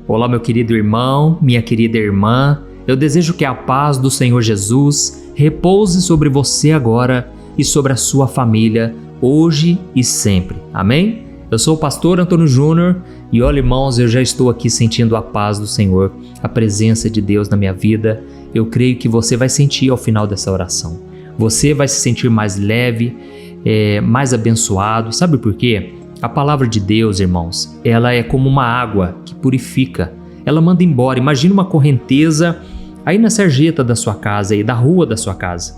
Olá, meu querido irmão, minha querida irmã. Eu desejo que a paz do Senhor Jesus repouse sobre você agora e sobre a sua família, hoje e sempre. Amém? Eu sou o pastor Antônio Júnior e olha, irmãos, eu já estou aqui sentindo a paz do Senhor, a presença de Deus na minha vida. Eu creio que você vai sentir ao final dessa oração. Você vai se sentir mais leve, mais abençoado. Sabe por quê? A palavra de Deus, irmãos, ela é como uma água que purifica. Ela manda embora. Imagina uma correnteza aí na sarjeta da sua casa, aí da rua da sua casa.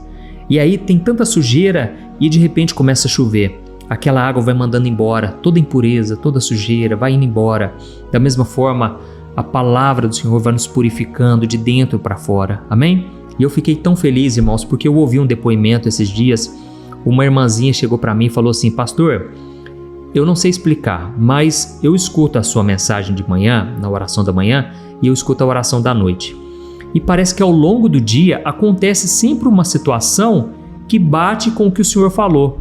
E aí tem tanta sujeira e de repente começa a chover. Aquela água vai mandando embora toda impureza, toda sujeira, vai indo embora. Da mesma forma, a palavra do Senhor vai nos purificando de dentro para fora. Amém? E eu fiquei tão feliz, irmãos, porque eu ouvi um depoimento esses dias. Uma irmãzinha chegou para mim e falou assim: pastor, eu não sei explicar, mas eu escuto a sua mensagem de manhã, na oração da manhã, e eu escuto a oração da noite. E parece que ao longo do dia acontece sempre uma situação que bate com o que o Senhor falou.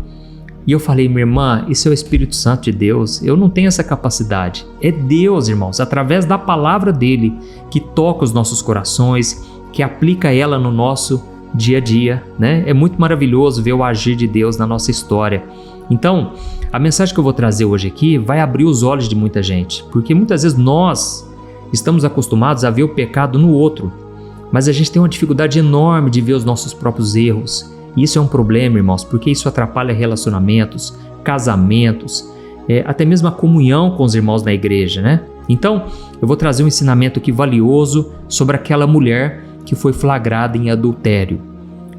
E eu falei: minha irmã, isso é o Espírito Santo de Deus, eu não tenho essa capacidade. É Deus, irmãos, através da palavra dele, que toca os nossos corações, que aplica ela no nosso dia a dia, né? É muito maravilhoso ver o agir de Deus na nossa história. Então, a mensagem que eu vou trazer hoje aqui vai abrir os olhos de muita gente, porque muitas vezes nós estamos acostumados a ver o pecado no outro, mas a gente tem uma dificuldade enorme de ver os nossos próprios erros. E isso é um problema, irmãos, porque isso atrapalha relacionamentos, casamentos, até mesmo a comunhão com os irmãos na igreja, né? Então, eu vou trazer um ensinamento aqui valioso sobre aquela mulher que foi flagrada em adultério.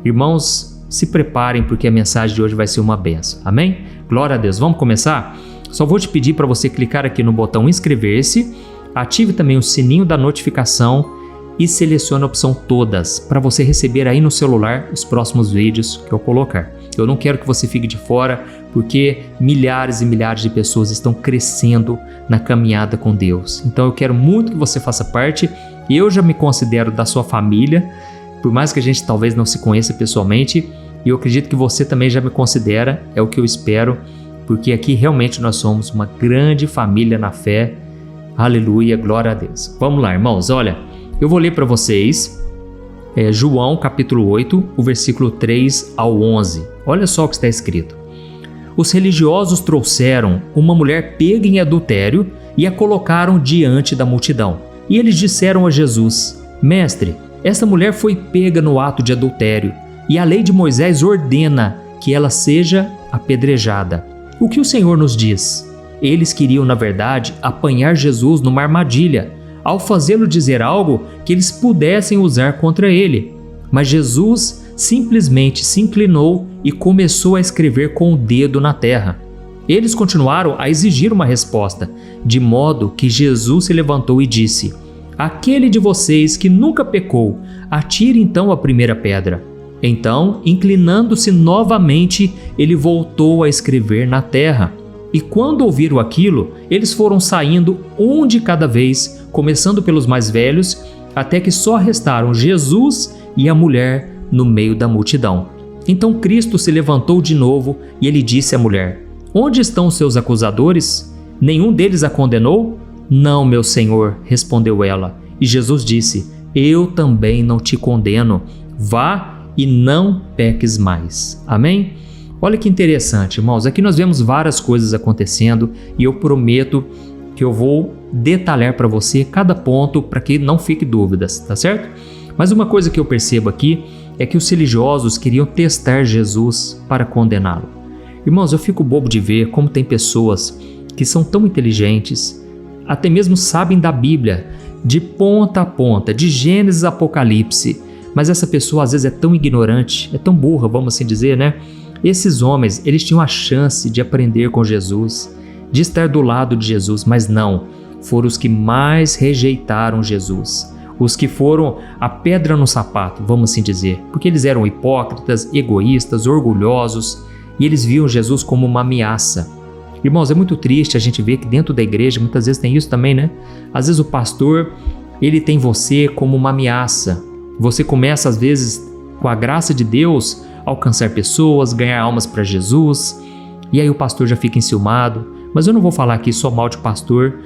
Irmãos, se preparem porque a mensagem de hoje vai ser uma bênção. Amém? Glória a Deus. Vamos começar? Só vou te pedir para você clicar aqui no botão inscrever-se, ative também o sininho da notificação e selecione a opção todas para você receber aí no celular os próximos vídeos que eu colocar. Eu não quero que você fique de fora porque milhares e milhares de pessoas estão crescendo na caminhada com Deus. Então eu quero muito que você faça parte. Eu já me considero da sua família, por mais que a gente talvez não se conheça pessoalmente, e eu acredito que você também já me considera, é o que eu espero, porque aqui realmente nós somos uma grande família na fé. Aleluia, glória a Deus. Vamos lá, irmãos, olha, eu vou ler para vocês João capítulo 8, o versículo 3 ao 11. Olha só o que está escrito. Os religiosos trouxeram uma mulher pega em adultério e a colocaram diante da multidão. E eles disseram a Jesus: Mestre, essa mulher foi pega no ato de adultério e a lei de Moisés ordena que ela seja apedrejada. O que o Senhor nos diz? Eles queriam, na verdade, apanhar Jesus numa armadilha, ao fazê-lo dizer algo que eles pudessem usar contra ele. Mas Jesus simplesmente se inclinou e começou a escrever com o dedo na terra. Eles continuaram a exigir uma resposta, de modo que Jesus se levantou e disse: Aquele de vocês que nunca pecou, atire então a primeira pedra. Então, inclinando-se novamente, ele voltou a escrever na terra. E quando ouviram aquilo, eles foram saindo um de cada vez, começando pelos mais velhos, até que só restaram Jesus e a mulher no meio da multidão. Então Cristo se levantou de novo e ele disse à mulher: Onde estão os seus acusadores? Nenhum deles a condenou? Não, meu Senhor, respondeu ela. E Jesus disse: Eu também não te condeno. Vá e não peques mais. Amém? Olha que interessante, irmãos. Aqui nós vemos várias coisas acontecendo e eu prometo que eu vou detalhar para você cada ponto para que não fique dúvidas, tá certo? Mas uma coisa que eu percebo aqui é que os religiosos queriam testar Jesus para condená-lo. Irmãos, eu fico bobo de ver como tem pessoas que são tão inteligentes, até mesmo sabem da Bíblia, de ponta a ponta, de Gênesis a Apocalipse, mas essa pessoa às vezes é tão ignorante, é tão burra, vamos assim dizer, né? Esses homens, eles tinham a chance de aprender com Jesus, de estar do lado de Jesus, mas não, foram os que mais rejeitaram Jesus, os que foram a pedra no sapato, vamos assim dizer, porque eles eram hipócritas, egoístas, orgulhosos, e eles viam Jesus como uma ameaça. Irmãos, é muito triste a gente ver que dentro da igreja muitas vezes tem isso também, né? Às vezes o pastor, ele tem você como uma ameaça. Você começa às vezes, com a graça de Deus, a alcançar pessoas, ganhar almas para Jesus, e aí o pastor já fica enciumado. Mas eu não vou falar aqui só mal de pastor,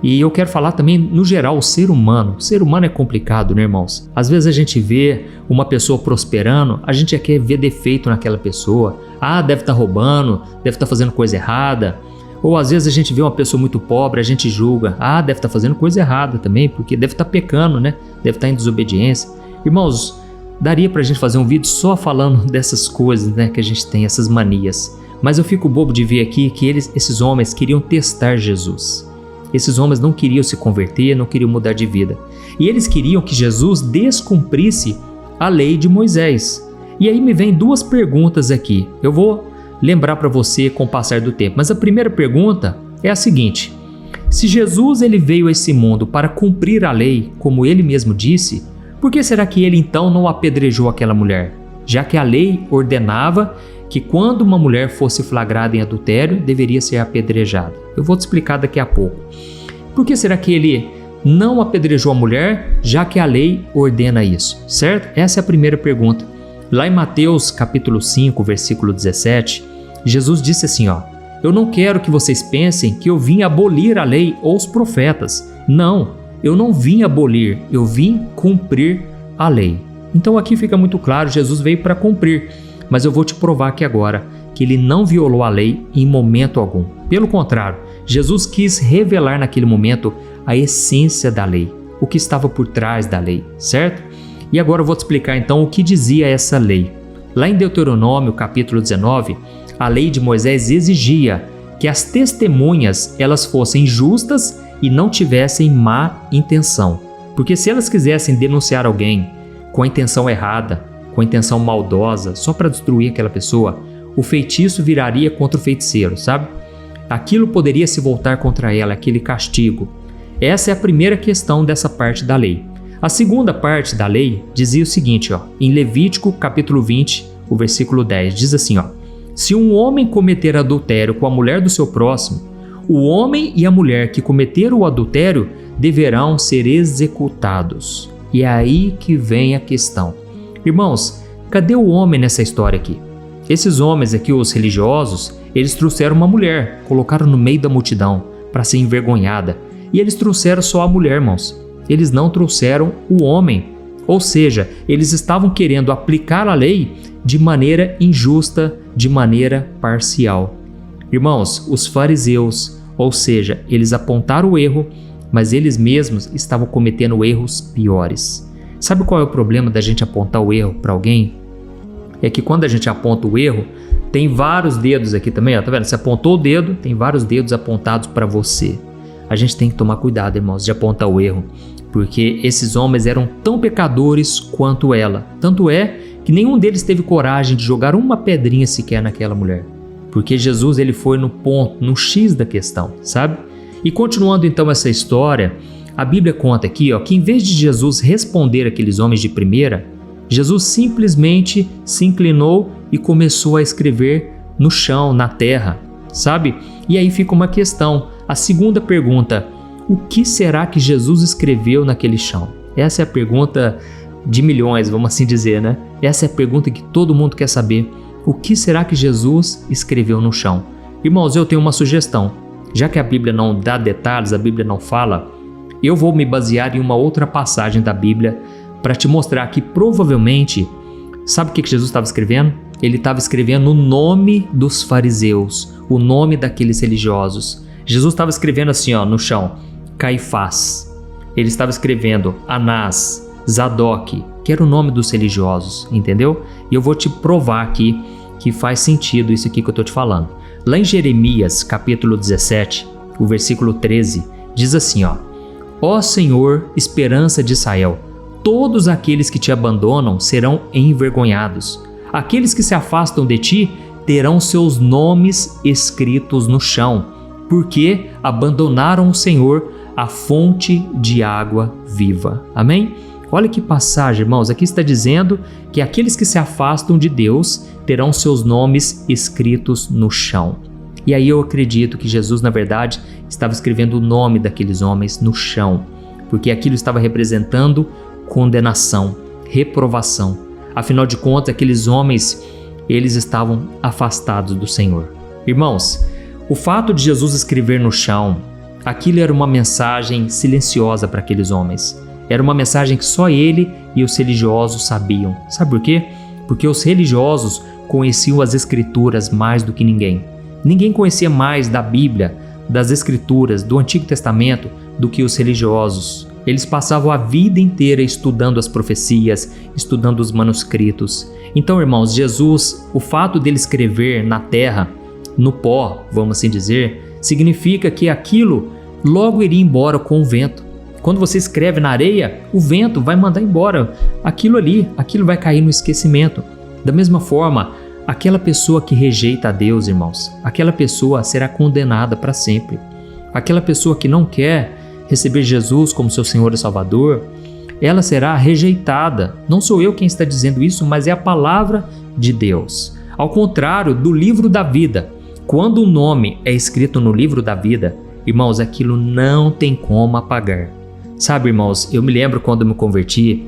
E eu quero falar também, no geral, o ser humano. O ser humano é complicado, né, irmãos? Às vezes a gente vê uma pessoa prosperando, a gente já quer ver defeito naquela pessoa. Ah, deve estar roubando, deve estar fazendo coisa errada. Ou às vezes a gente vê uma pessoa muito pobre, a gente julga. Ah, deve estar fazendo coisa errada também, porque deve estar pecando, né? Deve estar em desobediência. Irmãos, daria pra gente fazer um vídeo só falando dessas coisas, né, que a gente tem, essas manias. Mas eu fico bobo de ver aqui que esses homens queriam testar Jesus. Esses homens não queriam se converter, não queriam mudar de vida. E eles queriam que Jesus descumprisse a lei de Moisés. E aí me vem duas perguntas aqui. Eu vou lembrar para você com o passar do tempo. Mas a primeira pergunta é a seguinte: se Jesus ele veio a esse mundo para cumprir a lei, como ele mesmo disse, por que será que ele então não apedrejou aquela mulher? Já que a lei ordenava que quando uma mulher fosse flagrada em adultério, deveria ser apedrejada. Eu vou te explicar daqui a pouco. Por que será que ele não apedrejou a mulher, já que a lei ordena isso, certo? Essa é a primeira pergunta. Lá em Mateus capítulo 5, versículo 17, Jesus disse assim, eu não quero que vocês pensem que eu vim abolir a lei ou os profetas. Não, eu não vim abolir, eu vim cumprir a lei. Então aqui fica muito claro, Jesus veio para cumprir. Mas eu vou te provar aqui agora que ele não violou a lei em momento algum. Pelo contrário, Jesus quis revelar naquele momento a essência da lei, o que estava por trás da lei, certo? E agora eu vou te explicar então o que dizia essa lei. Lá em Deuteronômio, capítulo 19, a lei de Moisés exigia que as testemunhas elas fossem justas e não tivessem má intenção. Porque se elas quisessem denunciar alguém com a intenção errada, com a intenção maldosa, só para destruir aquela pessoa, o feitiço viraria contra o feiticeiro, sabe? Aquilo poderia se voltar contra ela, aquele castigo. Essa é a primeira questão dessa parte da lei. A segunda parte da lei dizia o seguinte, em Levítico capítulo 20, o versículo 10, diz assim, se um homem cometer adultério com a mulher do seu próximo, o homem e a mulher que cometeram o adultério deverão ser executados. E é aí que vem a questão. Irmãos, cadê o homem nessa história aqui? Esses homens aqui, os religiosos, eles trouxeram uma mulher, colocaram no meio da multidão para ser envergonhada. E eles trouxeram só a mulher, irmãos. Eles não trouxeram o homem. Ou seja, eles estavam querendo aplicar a lei de maneira injusta, de maneira parcial. Irmãos, os fariseus, ou seja, eles apontaram o erro, mas eles mesmos estavam cometendo erros piores. Sabe qual é o problema da gente apontar o erro para alguém? É que quando a gente aponta o erro, tem vários dedos aqui também, tá vendo? Você apontou o dedo, tem vários dedos apontados para você. A gente tem que tomar cuidado, irmãos, de apontar o erro, porque esses homens eram tão pecadores quanto ela. Tanto é que nenhum deles teve coragem de jogar uma pedrinha sequer naquela mulher, porque Jesus ele foi no ponto, no X da questão, sabe? E continuando então essa história, a Bíblia conta aqui que em vez de Jesus responder aqueles homens de primeira, Jesus simplesmente se inclinou e começou a escrever no chão, na terra, sabe? E aí fica uma questão. A segunda pergunta: o que será que Jesus escreveu naquele chão? Essa é a pergunta de milhões, vamos assim dizer, né? Essa é a pergunta que todo mundo quer saber. O que será que Jesus escreveu no chão? Irmãos, eu tenho uma sugestão. Já que a Bíblia não dá detalhes, a Bíblia não fala, eu vou me basear em uma outra passagem da Bíblia para te mostrar que provavelmente, sabe o que Jesus estava escrevendo? Ele estava escrevendo o nome dos fariseus, o nome daqueles religiosos. Jesus estava escrevendo assim, no chão, Caifás. Ele estava escrevendo Anás, Zadok, que era o nome dos religiosos, entendeu? E eu vou te provar aqui que faz sentido isso aqui que eu estou te falando. Lá em Jeremias, capítulo 17, o versículo 13, diz assim, Ó Senhor, esperança de Israel, todos aqueles que te abandonam serão envergonhados. Aqueles que se afastam de ti terão seus nomes escritos no chão, porque abandonaram o Senhor, a fonte de água viva. Amém? Olha que passagem, irmãos. Aqui está dizendo que aqueles que se afastam de Deus terão seus nomes escritos no chão. E aí eu acredito que Jesus, na verdade, estava escrevendo o nome daqueles homens no chão, porque aquilo estava representando condenação, reprovação. Afinal de contas, aqueles homens, eles estavam afastados do Senhor. Irmãos, o fato de Jesus escrever no chão Aquilo era uma mensagem silenciosa para aqueles homens. Era uma mensagem que só ele e os religiosos sabiam. Sabe por quê? Porque os religiosos conheciam as Escrituras mais do que ninguém. Ninguém conhecia mais da Bíblia, das Escrituras, do Antigo Testamento, do que os religiosos. Eles passavam a vida inteira estudando as profecias, estudando os manuscritos. Então, irmãos, Jesus, o fato dele escrever na terra, no pó, vamos assim dizer, significa que aquilo logo iria embora com o vento. Quando você escreve na areia, o vento vai mandar embora aquilo ali, aquilo vai cair no esquecimento. Da mesma forma, aquela pessoa que rejeita a Deus, irmãos, aquela pessoa será condenada para sempre. Aquela pessoa que não quer receber Jesus como seu Senhor e Salvador, ela será rejeitada. Não sou eu quem está dizendo isso, mas é a palavra de Deus. Ao contrário do livro da vida, quando o nome é escrito no livro da vida, irmãos, aquilo não tem como apagar. Sabe, irmãos, eu me lembro quando eu me converti,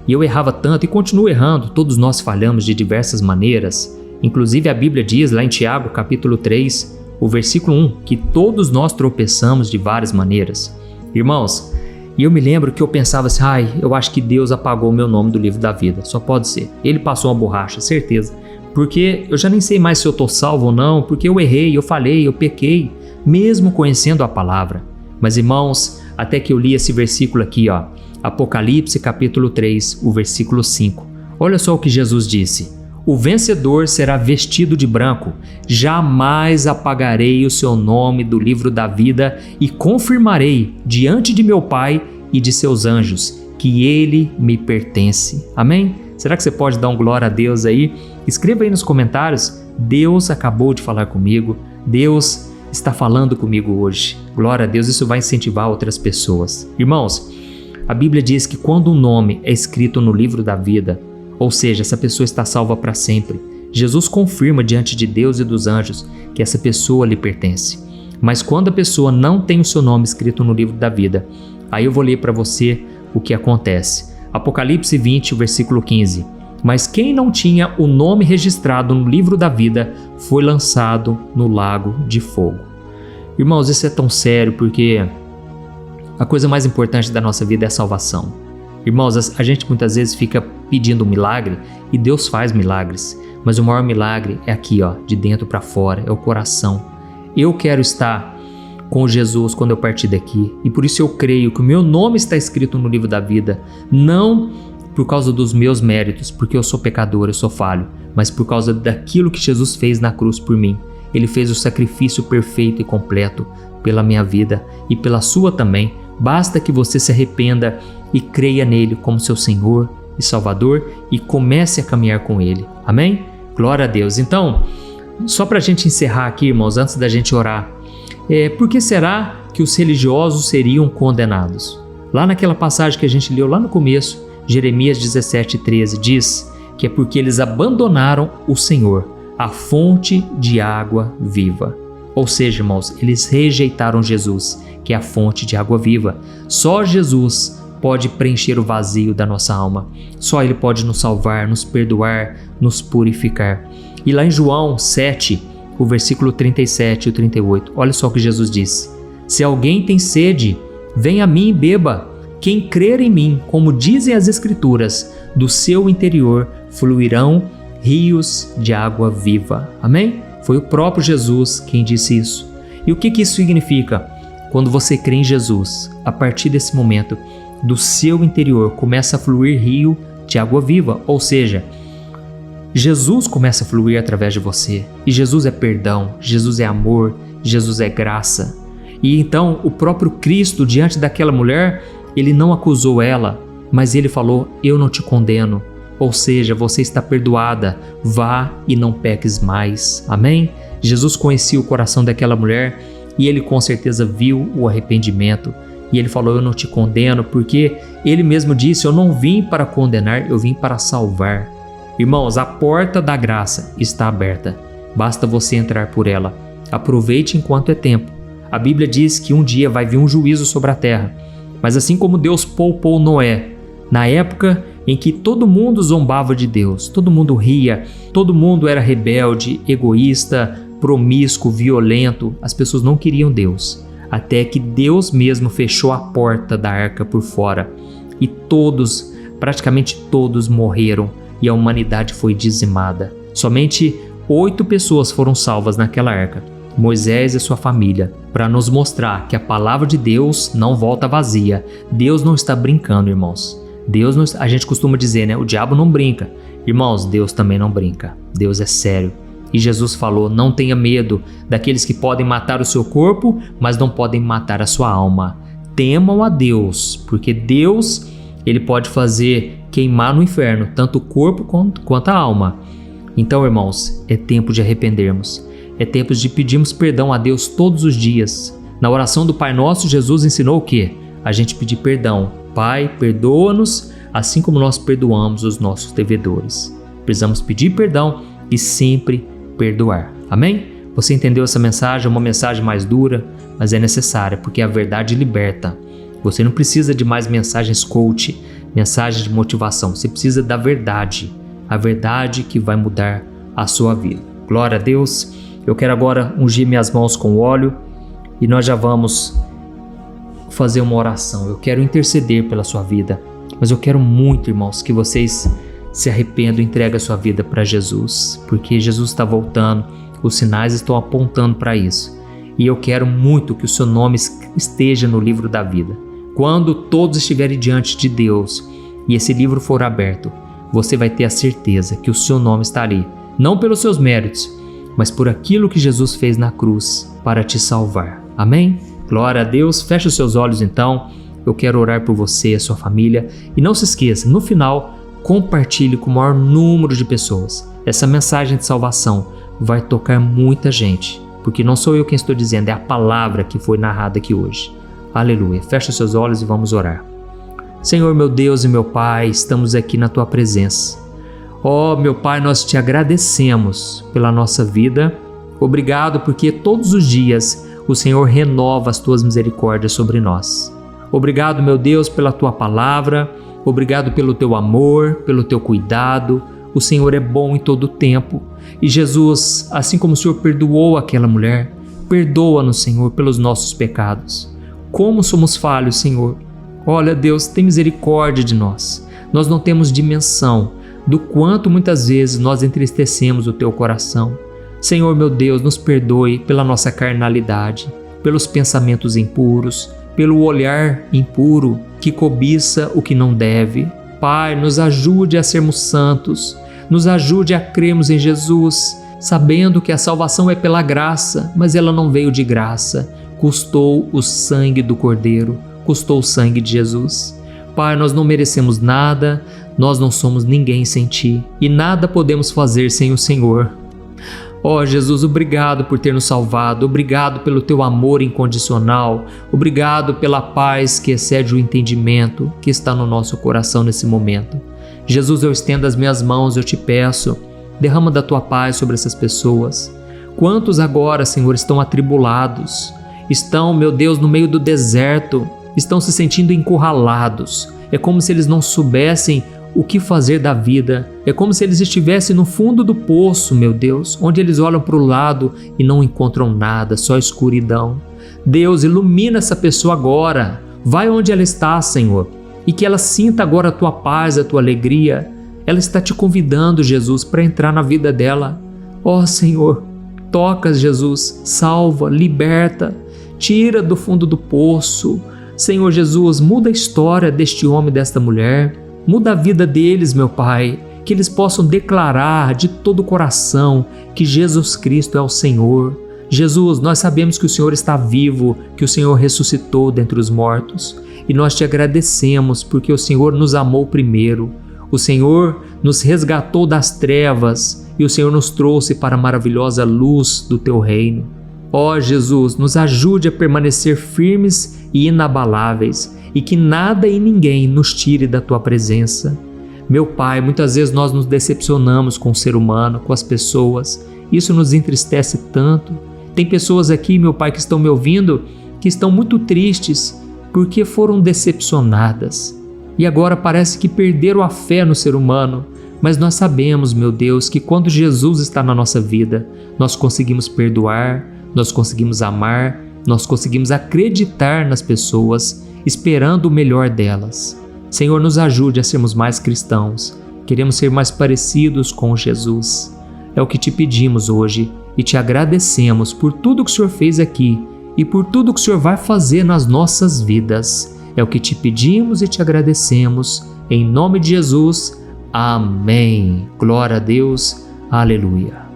e eu errava tanto e continuo errando, todos nós falhamos de diversas maneiras. Inclusive a Bíblia diz lá em Tiago capítulo 3, o versículo 1, que todos nós tropeçamos de várias maneiras. Irmãos, e eu me lembro que eu pensava assim, eu acho que Deus apagou o meu nome do livro da vida, só pode ser. Ele passou uma borracha, certeza. Porque eu já nem sei mais se eu estou salvo ou não, porque eu errei, eu falhei, eu pequei, mesmo conhecendo a palavra. Mas irmãos, até que eu li esse versículo aqui, Apocalipse capítulo 3, o versículo 5. Olha só o que Jesus disse: o vencedor será vestido de branco, jamais apagarei o seu nome do livro da vida e confirmarei diante de meu Pai e de seus anjos que ele me pertence. Amém? Será que você pode dar um glória a Deus aí? Escreva aí nos comentários. Deus acabou de falar comigo. Deus está falando comigo hoje. Glória a Deus, isso vai incentivar outras pessoas. Irmãos, a Bíblia diz que quando um nome é escrito no livro da vida, ou seja, essa pessoa está salva para sempre, Jesus confirma diante de Deus e dos anjos que essa pessoa lhe pertence. Mas quando a pessoa não tem o seu nome escrito no livro da vida, aí eu vou ler para você o que acontece. Apocalipse 20, versículo 15. Mas quem não tinha o nome registrado no livro da vida foi lançado no lago de fogo. Irmãos, isso é tão sério porque a coisa mais importante da nossa vida é a salvação. Irmãos, a gente muitas vezes fica pedindo um milagre e Deus faz milagres, mas o maior milagre é aqui, de dentro para fora, é o coração. Eu quero estar com Jesus quando eu partir daqui e por isso eu creio que o meu nome está escrito no livro da vida, não por causa dos meus méritos, porque eu sou pecador, eu sou falho, mas por causa daquilo que Jesus fez na cruz por mim. Ele fez o sacrifício perfeito e completo pela minha vida e pela sua também. Basta que você se arrependa e creia nele como seu Senhor e Salvador e comece a caminhar com ele. Amém? Glória a Deus. Então, só para a gente encerrar aqui, irmãos, antes da gente orar, por que será que os religiosos seriam condenados? Lá naquela passagem que a gente leu lá no começo, Jeremias 17:13 diz que é porque eles abandonaram o Senhor, a fonte de água viva. Ou seja, irmãos, eles rejeitaram Jesus, que é a fonte de água viva. Só Jesus pode preencher o vazio da nossa alma. Só Ele pode nos salvar, nos perdoar, nos purificar. E lá em João 7, o versículo 37 e 38, olha só o que Jesus diz: se alguém tem sede, venha a mim e beba. Quem crer em mim, como dizem as Escrituras, do seu interior fluirão rios de água viva. Amém? Foi o próprio Jesus quem disse isso. E o que isso significa? Quando você crê em Jesus, a partir desse momento, do seu interior começa a fluir rio de água viva, ou seja, Jesus começa a fluir através de você. E Jesus é perdão, Jesus é amor, Jesus é graça. E então o próprio Cristo, diante daquela mulher, ele não acusou ela, mas ele falou: eu não te condeno. Ou seja, você está perdoada, vá e não peques mais. Amém? Jesus conhecia o coração daquela mulher e ele com certeza viu o arrependimento. E ele falou: eu não te condeno, porque ele mesmo disse: eu não vim para condenar, eu vim para salvar. Irmãos, a porta da graça está aberta, basta você entrar por ela. Aproveite enquanto é tempo. A Bíblia diz que um dia vai vir um juízo sobre a terra, mas assim como Deus poupou Noé, na época em que todo mundo zombava de Deus, todo mundo ria, todo mundo era rebelde, egoísta, promíscuo, violento, as pessoas não queriam Deus. até que Deus mesmo fechou a porta da arca por fora e todos, praticamente todos morreram e a humanidade foi dizimada. Somente 8 pessoas foram salvas naquela arca, Moisés e sua família, para nos mostrar que a palavra de Deus não volta vazia. Deus não está brincando, irmãos. A gente costuma dizer, né? O diabo não brinca. Irmãos, Deus também não brinca. Deus é sério. E Jesus falou: não tenha medo daqueles que podem matar o seu corpo, mas não podem matar a sua alma. Temam a Deus, porque Deus, ele pode fazer queimar no inferno tanto o corpo quanto a alma. Então, irmãos, é tempo de arrependermos. É tempo de pedirmos perdão a Deus todos os dias. Na oração do Pai Nosso, Jesus ensinou o quê? A gente pedir perdão. Pai, perdoa-nos, assim como nós perdoamos os nossos devedores. Precisamos pedir perdão e sempre perdoar. Amém? Você entendeu essa mensagem? É uma mensagem mais dura, mas é necessária, porque a verdade liberta. Você não precisa de mais mensagens coach, mensagens de motivação. Você precisa da verdade. A verdade que vai mudar a sua vida. Glória a Deus. Eu quero agora ungir minhas mãos com óleo e nós já vamos fazer uma oração. Eu quero interceder pela sua vida, mas eu quero muito, irmãos, que vocês se arrependam e entreguem a sua vida para Jesus, porque Jesus está voltando, os sinais estão apontando para isso. E eu quero muito que o seu nome esteja no livro da vida. Quando todos estiverem diante de Deus e esse livro for aberto, você vai ter a certeza que o seu nome está ali, não pelos seus méritos, mas por aquilo que Jesus fez na cruz para te salvar. Amém? Glória a Deus. Feche os seus olhos então. Eu quero orar por você e a sua família. E não se esqueça, no final, compartilhe com o maior número de pessoas. Essa mensagem de salvação vai tocar muita gente, porque não sou eu quem estou dizendo, é a palavra que foi narrada aqui hoje. Aleluia. Feche os seus olhos e vamos orar. Senhor, meu Deus e meu Pai, estamos aqui na Tua presença. Ó, meu Pai, nós te agradecemos pela nossa vida. Obrigado porque todos os dias o Senhor renova as Tuas misericórdias sobre nós. Obrigado, meu Deus, pela Tua palavra. Obrigado pelo Teu amor, pelo Teu cuidado. O Senhor é bom em todo o tempo. E Jesus, assim como o Senhor perdoou aquela mulher, perdoa-nos, Senhor, pelos nossos pecados. Como somos falhos, Senhor. Olha, Deus, tem misericórdia de nós. Nós não temos dimensão do quanto muitas vezes nós entristecemos o Teu coração. Senhor, meu Deus, nos perdoe pela nossa carnalidade, pelos pensamentos impuros, pelo olhar impuro que cobiça o que não deve. Pai, nos ajude a sermos santos, nos ajude a crermos em Jesus, sabendo que a salvação é pela graça, mas ela não veio de graça. Custou o sangue do Cordeiro, custou o sangue de Jesus. Pai, nós não merecemos nada, nós não somos ninguém sem Ti e nada podemos fazer sem o Senhor. Ó Jesus, obrigado por ter nos salvado, obrigado pelo Teu amor incondicional, obrigado pela paz que excede o entendimento que está no nosso coração nesse momento. Jesus, eu estendo as minhas mãos, eu te peço, derrama da Tua paz sobre essas pessoas. Quantos agora, Senhor, estão atribulados, estão, meu Deus, no meio do deserto, estão se sentindo encurralados, é como se eles não soubessem o que fazer da vida, é como se eles estivessem no fundo do poço, meu Deus, onde eles olham para o lado e não encontram nada, só escuridão. Deus, ilumina essa pessoa agora, vai onde ela está, Senhor, e que ela sinta agora a Tua paz, a Tua alegria. Ela está te convidando, Jesus, para entrar na vida dela. Ó Senhor, toca, Jesus, salva, liberta, tira do fundo do poço. Senhor Jesus, muda a história deste homem e desta mulher, muda a vida deles, meu Pai, que eles possam declarar de todo o coração que Jesus Cristo é o Senhor. Jesus, nós sabemos que o Senhor está vivo, que o Senhor ressuscitou dentre os mortos, e nós te agradecemos porque o Senhor nos amou primeiro, o Senhor nos resgatou das trevas e o Senhor nos trouxe para a maravilhosa luz do Teu reino. Ó Jesus, nos ajude a permanecer firmes e inabaláveis e que nada e ninguém nos tire da Tua presença. Meu Pai, muitas vezes nós nos decepcionamos com o ser humano, com as pessoas. Isso nos entristece tanto. Tem pessoas aqui, meu Pai, que estão me ouvindo, que estão muito tristes porque foram decepcionadas. E agora parece que perderam a fé no ser humano. Mas nós sabemos, meu Deus, que quando Jesus está na nossa vida, nós conseguimos perdoar, nós conseguimos amar, nós conseguimos acreditar nas pessoas, esperando o melhor delas. Senhor, nos ajude a sermos mais cristãos. Queremos ser mais parecidos com Jesus. É o que te pedimos hoje e te agradecemos por tudo que o Senhor fez aqui e por tudo que o Senhor vai fazer nas nossas vidas. É o que te pedimos e te agradecemos. Em nome de Jesus. Amém. Glória a Deus. Aleluia.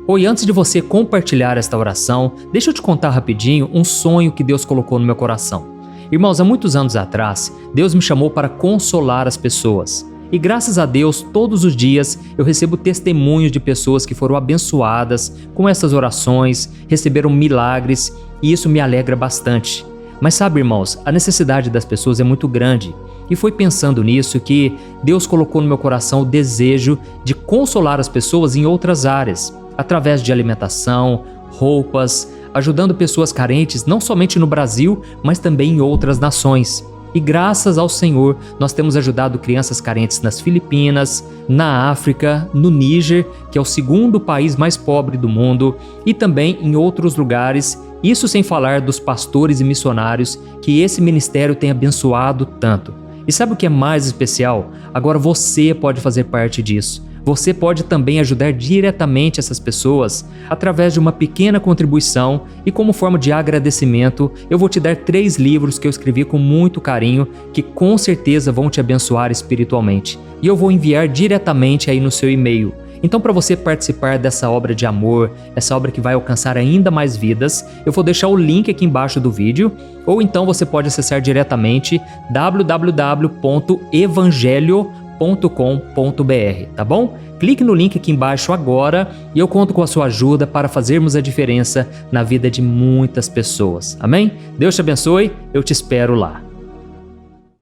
Oi, antes de você compartilhar esta oração, deixa eu te contar rapidinho um sonho que Deus colocou no meu coração. Irmãos, há muitos anos atrás, Deus me chamou para consolar as pessoas. E graças a Deus, todos os dias eu recebo testemunhos de pessoas que foram abençoadas com essas orações, receberam milagres e isso me alegra bastante. Mas sabe, irmãos, a necessidade das pessoas é muito grande. E foi pensando nisso que Deus colocou no meu coração o desejo de consolar as pessoas em outras áreas, através de alimentação, roupas, ajudando pessoas carentes não somente no Brasil, mas também em outras nações. E graças ao Senhor, nós temos ajudado crianças carentes nas Filipinas, na África, no Níger, que é o segundo país mais pobre do mundo, e também em outros lugares, isso sem falar dos pastores e missionários que esse ministério tem abençoado tanto. E sabe o que é mais especial? Agora você pode fazer parte disso. Você pode também ajudar diretamente essas pessoas através de uma pequena contribuição e como forma de agradecimento, eu vou te dar 3 livros que eu escrevi com muito carinho que com certeza vão te abençoar espiritualmente. E eu vou enviar diretamente aí no seu e-mail. Então, para você participar dessa obra de amor, essa obra que vai alcançar ainda mais vidas, eu vou deixar o link aqui embaixo do vídeo, ou então você pode acessar diretamente www.evangelho.com.br, tá bom? Clique no link aqui embaixo agora e eu conto com a sua ajuda para fazermos a diferença na vida de muitas pessoas. Amém? Deus te abençoe, eu te espero lá.